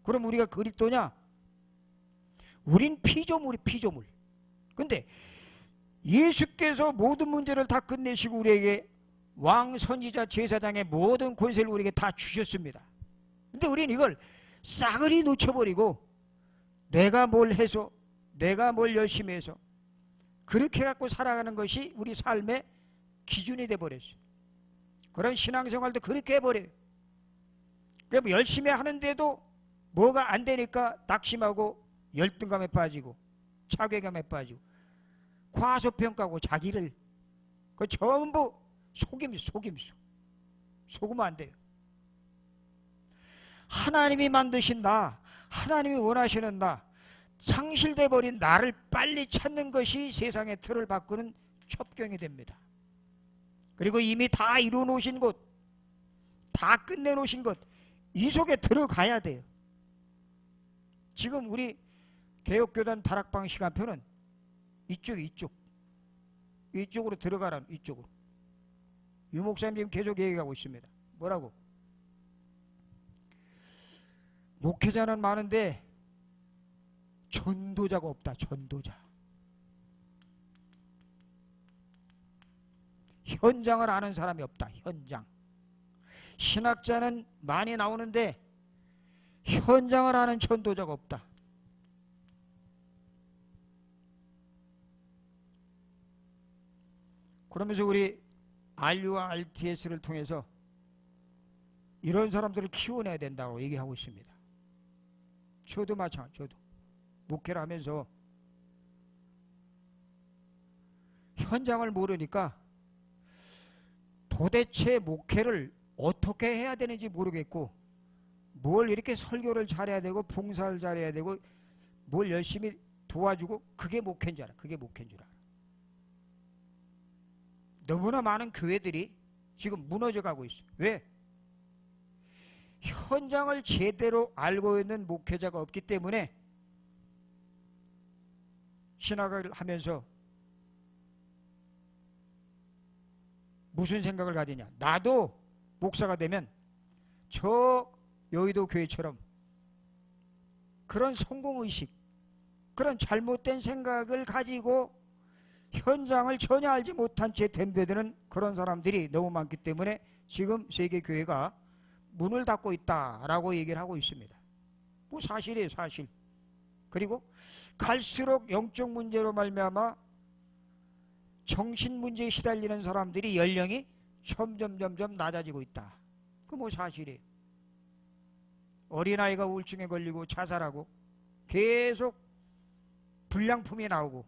그럼 우리가 그리스도냐? 우린 피조물이 피조물. 근데 예수께서 모든 문제를 다 끝내시고 우리에게 왕, 선지자, 제사장의 모든 권세를 우리에게 다 주셨습니다. 근데 우리는 이걸 싸그리 놓쳐버리고 내가 뭘 해서, 내가 뭘 열심히 해서 그렇게 갖고 살아가는 것이 우리 삶의 기준이 돼버렸어요. 그럼 신앙생활도 그렇게 해버려요. 그럼 열심히 하는데도 뭐가 안 되니까 낙심하고 열등감에 빠지고 자괴감에 빠지고 과소평가하고 자기를, 그 전부 속임수. 속으면 안 돼요. 하나님이 만드신 나, 하나님이 원하시는 나, 상실돼 버린 나를 빨리 찾는 것이 세상의 틀을 바꾸는 첩경이 됩니다. 그리고 이미 다 이루어 놓으신 것, 다 끝내 놓으신 것, 이 속에 들어가야 돼요. 지금 우리 개혁교단 다락방 시간표는 이쪽으로 들어가라. 이쪽으로. 유 목사님 지금 계속 얘기하고 있습니다. 뭐라고? 목회자는 많은데 전도자가 없다. 전도자. 현장을 아는 사람이 없다. 현장. 신학자는 많이 나오는데 현장을 아는 전도자가 없다. 그러면서 우리 RU와 RTS를 통해서 이런 사람들을 키워내야 된다고 얘기하고 있습니다. 저도 마찬가지. 저도 목회를 하면서 현장을 모르니까 도대체 목회를 어떻게 해야 되는지 모르겠고, 뭘 이렇게 설교를 잘해야 되고 봉사를 잘해야 되고 뭘 열심히 도와주고, 그게 목회인 줄 알아. 그게 목회인 줄 알아. 너무나 많은 교회들이 지금 무너져 가고 있어요. 왜? 현장을 제대로 알고 있는 목회자가 없기 때문에 신학을 하면서 무슨 생각을 가지냐. 나도 목사가 되면 저 여의도 교회처럼 그런 성공의식, 그런 잘못된 생각을 가지고 현장을 전혀 알지 못한 채 덤벼드는 그런 사람들이 너무 많기 때문에 지금 세계교회가 문을 닫고 있다라고 얘기를 하고 있습니다. 뭐 사실이에요, 사실. 그리고 갈수록 영적 문제로 말미암아 정신 문제에 시달리는 사람들이 연령이 점점 낮아지고 있다. 그 뭐 사실이에요. 어린아이가 우울증에 걸리고 자살하고 계속 불량품이 나오고,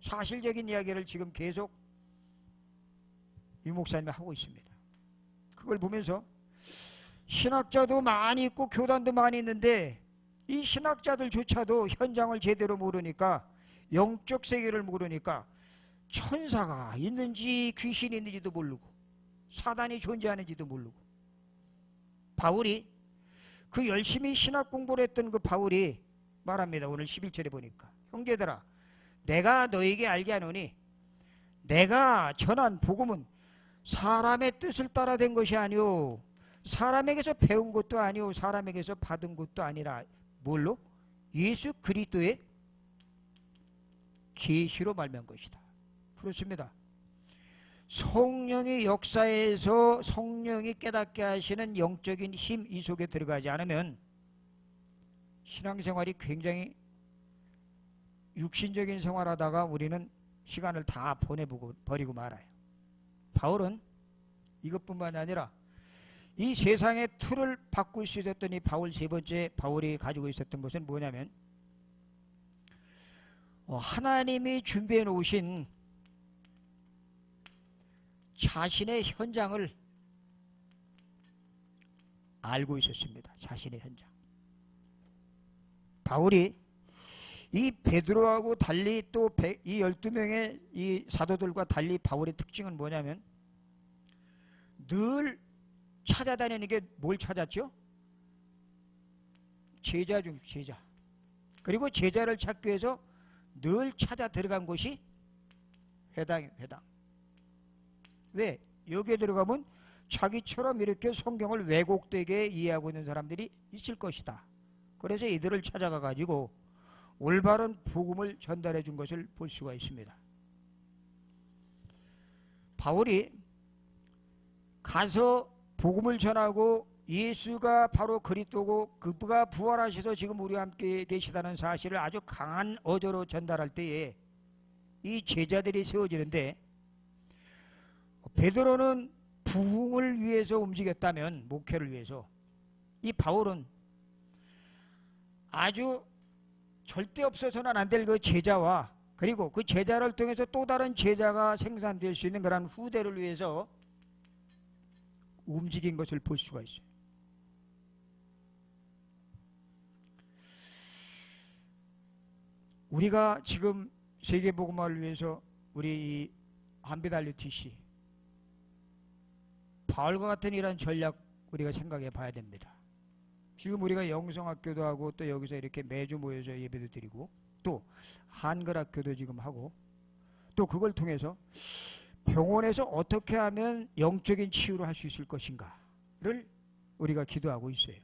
사실적인 이야기를 지금 계속 유 목사님이 하고 있습니다. 그걸 보면서 신학자도 많이 있고 교단도 많이 있는데 이 신학자들조차도 현장을 제대로 모르니까, 영적 세계를 모르니까 천사가 있는지 귀신이 있는지도 모르고 사단이 존재하는지도 모르고, 바울이 그 열심히 신학 공부를 했던 그 바울이 말합니다. 오늘 11절에 보니까, 형제들아 내가 너에게 알게 하노니 내가 전한 복음은 사람의 뜻을 따라 된 것이 아니오, 사람에게서 배운 것도 아니오, 사람에게서 받은 것도 아니라 뭘로? 예수 그리스도의 계시로 말미암은 것이다. 그렇습니다. 성령의 역사에서 성령이 깨닫게 하시는 영적인 힘, 이 속에 들어가지 않으면 신앙생활이 굉장히 육신적인 생활하다가 우리는 시간을 다 버리고 말아요. 바울은 이것뿐만 아니라 이 세상의 틀을 바꿀 수 있었던 이 바울, 세 번째 바울이 가지고 있었던 것은 뭐냐면, 하나님이 준비해 놓으신 자신의 현장을 알고 있었습니다. 자신의 현장. 바울이 이 베드로하고 달리 또 이 12명의 이 사도들과 달리 바울의 특징은 뭐냐면, 늘 찾아다니는 게 뭘 찾았죠? 제자 중 제자. 그리고 제자를 찾기 위해서 늘 찾아 들어간 곳이 회당이에요. 회당. 왜? 여기에 들어가면 자기처럼 이렇게 성경을 왜곡되게 이해하고 있는 사람들이 있을 것이다. 그래서 이들을 찾아가 가지고 올바른 복음을 전달해 준 것을 볼 수가 있습니다. 바울이 가서 복음을 전하고 예수가 바로 그리스도고 그가 부활하셔서 지금 우리와 함께 계시다는 사실을 아주 강한 어조로 전달할 때에 이 제자들이 세워지는데, 베드로는 부흥을 위해서 움직였다면, 목회를 위해서, 이 바울은 아주 절대 없어서는 안 될 그 제자와, 그리고 그 제자를 통해서 또 다른 제자가 생산될 수 있는 그런 후대를 위해서 움직인 것을 볼 수가 있어요. 우리가 지금 세계복음화를 위해서 우리 한빛RUTC 바울과 같은 이런 전략 우리가 생각해 봐야 됩니다. 지금 우리가 영성학교도 하고 또 여기서 이렇게 매주 모여서 예배도 드리고 또 한글학교도 지금 하고, 또 그걸 통해서 병원에서 어떻게 하면 영적인 치유를 할 수 있을 것인가를 우리가 기도하고 있어요.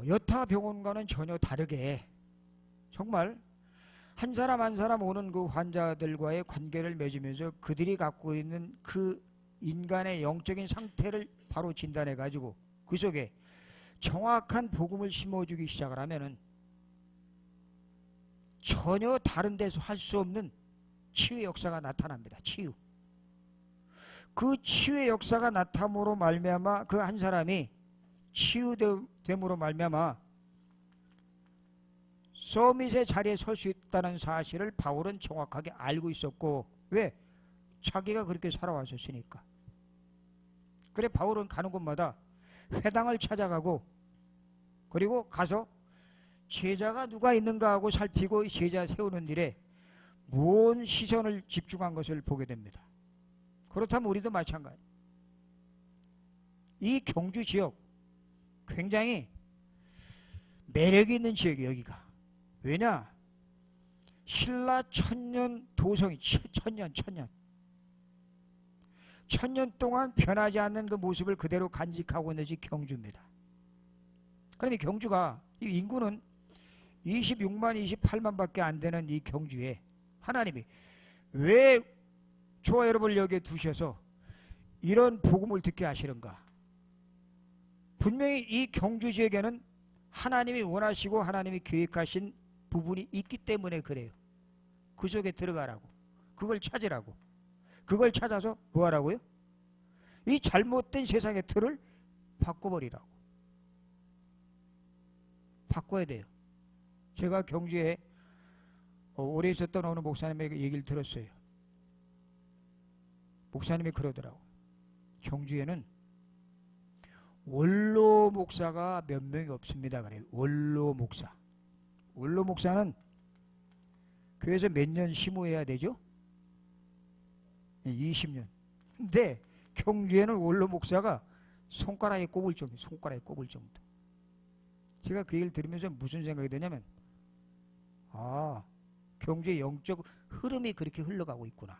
여타 병원과는 전혀 다르게 정말 한 사람 한 사람 오는 그 환자들과의 관계를 맺으면서 그들이 갖고 있는 그 인간의 영적인 상태를 바로 진단해 가지고 그 속에 정확한 복음을 심어주기 시작을 하면은 전혀 다른 데서 할 수 없는 치유의 역사가 나타납니다. 치유. 그 치유의 역사가 나타남으로 말미암아 그 한 사람이 치유됨으로 말미암아 서밋의 자리에 설 수 있다는 사실을 바울은 정확하게 알고 있었고, 왜? 자기가 그렇게 살아왔었으니까. 그래 바울은 가는 곳마다 회당을 찾아가고, 그리고 가서 제자가 누가 있는가 하고 살피고 제자 세우는 일에 무언 시선을 집중한 것을 보게 됩니다. 그렇다면 우리도 마찬가지. 이 경주 지역 굉장히 매력이 있는 지역이에요. 여기가. 왜냐? 신라 천년 도성이 천년 동안 변하지 않는 그 모습을 그대로 간직하고 있는 지 경주입니다. 그럼 이 경주가, 이 인구는 26만 28만 밖에 안 되는 이 경주에 하나님이 왜 저와 여러분을 여기에 두셔서 이런 복음을 듣게 하시는가? 분명히 이 경주 지역에는 하나님이 원하시고 하나님이 계획하신 부분이 있기 때문에 그래요. 그 속에 들어가라고, 그걸 찾으라고, 그걸 찾아서 뭐 하라고요? 이 잘못된 세상의 틀을 바꿔버리라고. 바꿔야 돼요. 제가 경주에 오래 있었던 어느 목사님에게 얘기를 들었어요. 목사님이 그러더라고. 경주에는 원로 목사가 몇 명이 없습니다. 그래요. 원로 목사. 원로 목사는 교회에서 몇 년 심호해야 되죠? 20년. 근데 경주에는 원로 목사가 손가락에 꼽을 정도. 손가락에 꼽을 정도. 제가 그 얘기를 들으면서 무슨 생각이 드냐면, 아, 경주의 영적 흐름이 그렇게 흘러가고 있구나.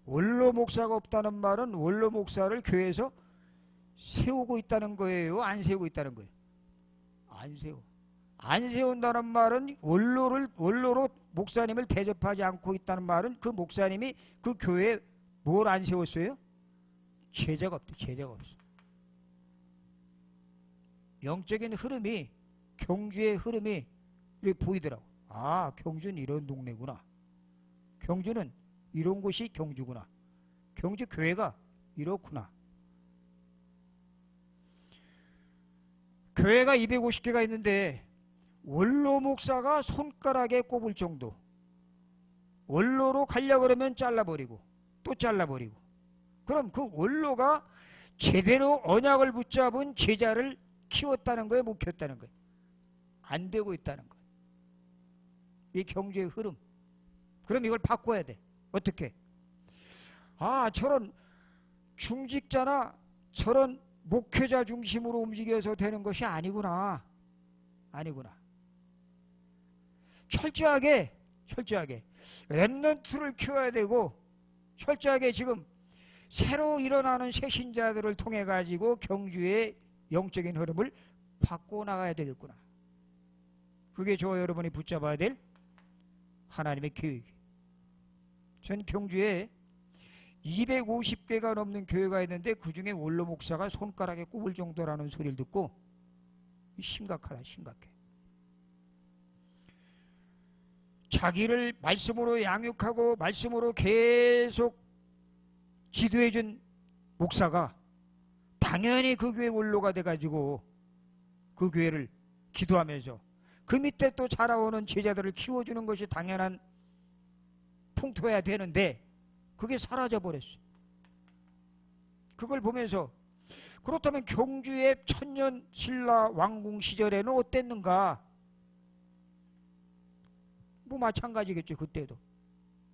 원로 목사가 없다는 말은 원로 목사를 교회에서 세우고 있다는 거예요? 안 세우고 있다는 거예요? 안 세워. 안 세운다는 말은 원로로 목사님을 대접하지 않고 있다는 말은 그 목사님이 그 교회에 뭘 안 세웠어요? 제자가 없대. 제자가 없어. 영적인 흐름이, 경주의 흐름이 이렇게 보이더라고. 아, 경주는 이런 동네구나. 경주는 이런 곳이 경주구나. 경주 교회가 이렇구나. 교회가 250개가 있는데 원로 목사가 손가락에 꼽을 정도. 원로로 가려고 그러면 잘라버리고 또 잘라버리고. 그럼 그 원로가 제대로 언약을 붙잡은 제자를 키웠다는 거예요? 못 키웠다는 거예요? 안 되고 있다는 거예요. 이 경주의 흐름. 그럼 이걸 바꿔야 돼. 어떻게? 아, 저런 중직자나 저런 목회자 중심으로 움직여서 되는 것이 아니구나. 아니구나. 철저하게 렘넌트를 키워야 되고, 철저하게 지금 새로 일어나는 새신자들을 통해 가지고 경주의 영적인 흐름을 바꿔나가야 되겠구나. 그게 저와 여러분이 붙잡아야 될 하나님의 계획이에요. 전 경주에 250개가 넘는 교회가 있는데 그 중에 원로 목사가 손가락에 꼽을 정도라는 소리를 듣고 심각하다, 심각해. 자기를 말씀으로 양육하고 말씀으로 계속 지도해준 목사가 당연히 그 교회 원로가 돼가지고 그 교회를 기도하면서 그 밑에 또 자라오는 제자들을 키워주는 것이 당연한 풍토여야 되는데 그게 사라져버렸어. 그걸 보면서 그렇다면 경주의 천년 신라 왕궁 시절에는 어땠는가? 뭐 마찬가지겠죠. 그때도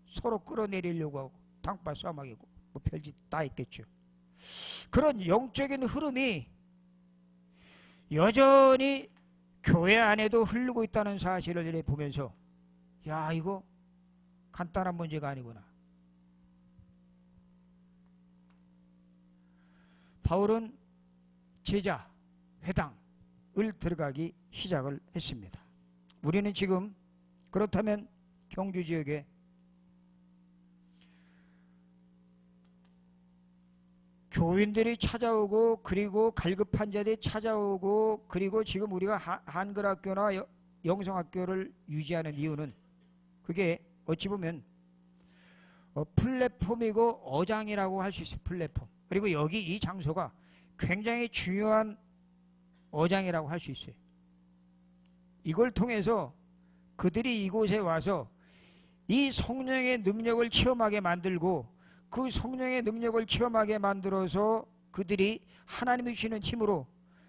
서로 끌어내리려고 하고 당파 싸움하고 뭐 별짓 다 있겠죠. 그런 영적인 흐름이 여전히 교회 안에도 흐르고 있다는 사실을 보면서 야, 이거 간단한 문제가 아니구나. 바울은 제자 회당을 들어가기 시작을 했습니다. 우리는 지금 그렇다면 경주 지역에 교인들이 찾아오고 그리고 갈급한 자들이 찾아오고 그리고 지금 우리가 한글학교나 영성학교를 유지하는 이유는 그게 어찌 보면 플랫폼이고 어장이라고 할 수 있어요. 플랫폼. 그리고 여기 이 장소가 굉장히 중요한 어장이라고 할 수 있어요. 이걸 통해서 그들이 이곳에 와서 이 성령의 능력을 체험하게 만들고 그 성령의 능력을 체험하게 만들어서 그들이 하나님이 주시는 힘으로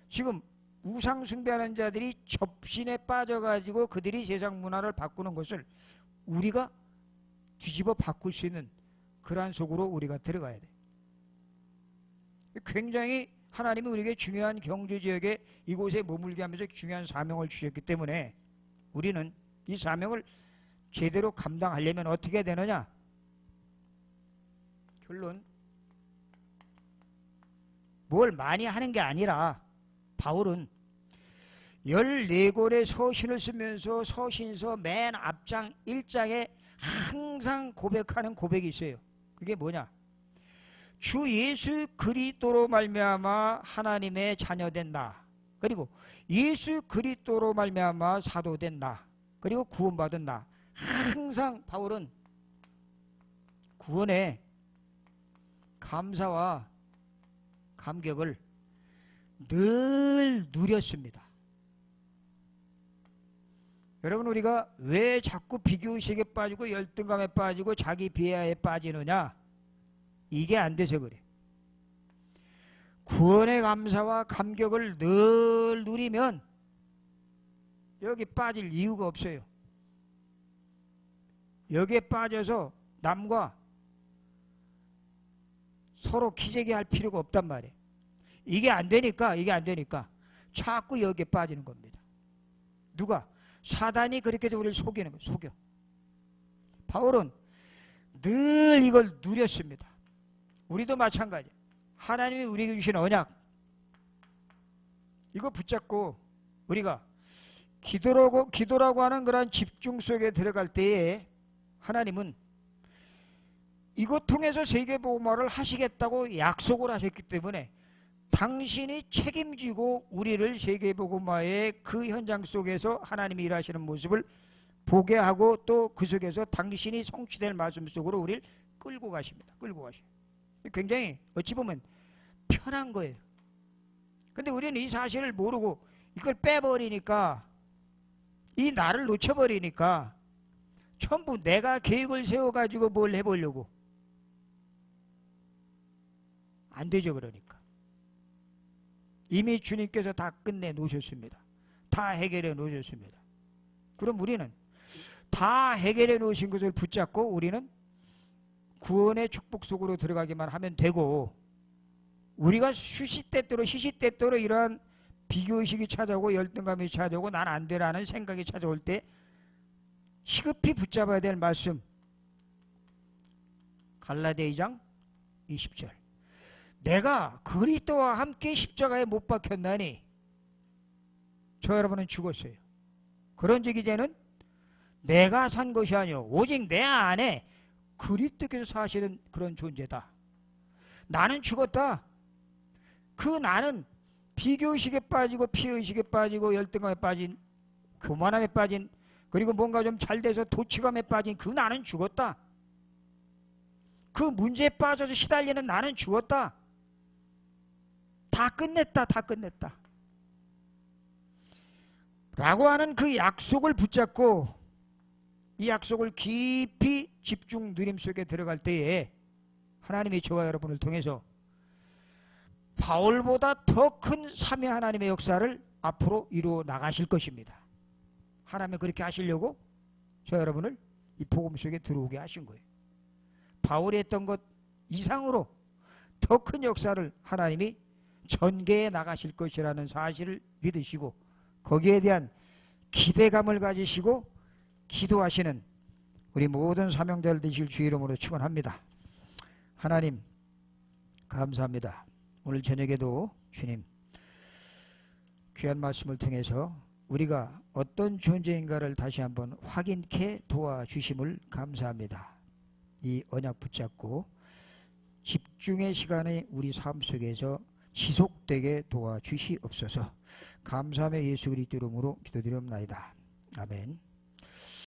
지금 우상 숭배하는 자들이 접신에 빠져가지고 그들이 세상 문화를 바꾸는 것을 우리가 뒤집어 바꿀 수 있는 그러한 속으로 우리가 들어가야 돼. 굉장히 하나님이 우리에게 중요한 경제지역에 이곳에 머물게 하면서 중요한 사명을 주셨기 때문에 우리는 이 사명을 제대로 감당하려면 어떻게 해야 되느냐? 결론 뭘 많이 하는 게 아니라 바울은 14권의 서신을 쓰면서 서신서 맨 앞장 1장에 항상 고백하는 고백이 있어요. 그게 뭐냐? 주 예수 그리스도로 말미암아 하나님의 자녀된 나, 그리고 예수 그리스도로 말미암아 사도된 나, 그리고 구원받은 나. 항상 바울은 구원에 감사와 감격을 늘 누렸습니다. 여러분, 우리가 왜 자꾸 비교의식에 빠지고 열등감에 빠지고 자기 비하에 빠지느냐? 이게 안 돼서 그래. 구원의 감사와 감격을 늘 누리면 여기 빠질 이유가 없어요. 여기에 빠져서 남과 서로 기재기 할 필요가 없단 말이에요. 이게 안 되니까 자꾸 여기에 빠지는 겁니다. 누가? 사단이 그렇게 해서 우리를 속이는 거예요. 속여. 바울은 늘 이걸 누렸습니다. 우리도 마찬가지예요. 하나님이 우리에게 주신 언약, 이거 붙잡고 우리가 기도라고 하는 그런 집중 속에 들어갈 때에 하나님은 이것 통해서 세계복음화를 하시겠다고 약속을 하셨기 때문에 당신이 책임지고 우리를 세계복음화의 그 현장 속에서 하나님이 일하시는 모습을 보게 하고 또 그 속에서 당신이 성취될 말씀 속으로 우리를 끌고 가십니다. 끌고 가셔요. 굉장히 어찌 보면 편한 거예요. 근데 우리는 이 사실을 모르고 이걸 빼버리니까, 이 나를 놓쳐버리니까 전부 내가 계획을 세워가지고 뭘 해보려고 안 되죠. 그러니까 이미 주님께서 다 끝내 놓으셨습니다. 다 해결해 놓으셨습니다. 그럼 우리는 다 해결해 놓으신 것을 붙잡고 우리는 구원의 축복 속으로 들어가기만 하면 되고, 우리가 시시때때로 이러한 비교의식이 찾아오고 열등감이 찾아오고 난 안 되라는 생각이 찾아올 때 시급히 붙잡아야 될 말씀, 갈라디아 2장 20절. 내가 그리스도와 함께 십자가에 못 박혔나니 저 여러분은 죽었어요. 그런즉 이제는 내가 산 것이 아니오 오직 내 안에 그리스도께서 사시는 그런 존재다. 나는 죽었다. 그 나는 비교의식에 빠지고 피의식에 빠지고 열등감에 빠진, 교만함에 빠진, 그리고 뭔가 좀 잘돼서 도취감에 빠진 그 나는 죽었다. 그 문제에 빠져서 시달리는 나는 죽었다. 다 끝냈다. 다 끝냈다. 라고 하는 그 약속을 붙잡고 이 약속을 깊이 집중 누림 속에 들어갈 때에 하나님이 저와 여러분을 통해서 바울보다 더 큰 삼위 하나님의 역사를 앞으로 이루어 나가실 것입니다. 하나님은 그렇게 하시려고 저 여러분을 이 복음 속에 들어오게 하신 거예요. 바울이 했던 것 이상으로 더 큰 역사를 하나님이 전개해 나가실 것이라는 사실을 믿으시고 거기에 대한 기대감을 가지시고 기도하시는 우리 모든 사명자들 되실 주 이름으로 축원합니다. 하나님 감사합니다. 오늘 저녁에도 주님 귀한 말씀을 통해서 우리가 어떤 존재인가를 다시 한번 확인케 도와주심을 감사합니다. 이 언약 붙잡고 집중의 시간이 우리 삶 속에서 지속되게 도와주시옵소서. 감사함의 예수 그리스도 이름으로 기도드리옵나이다. 아멘.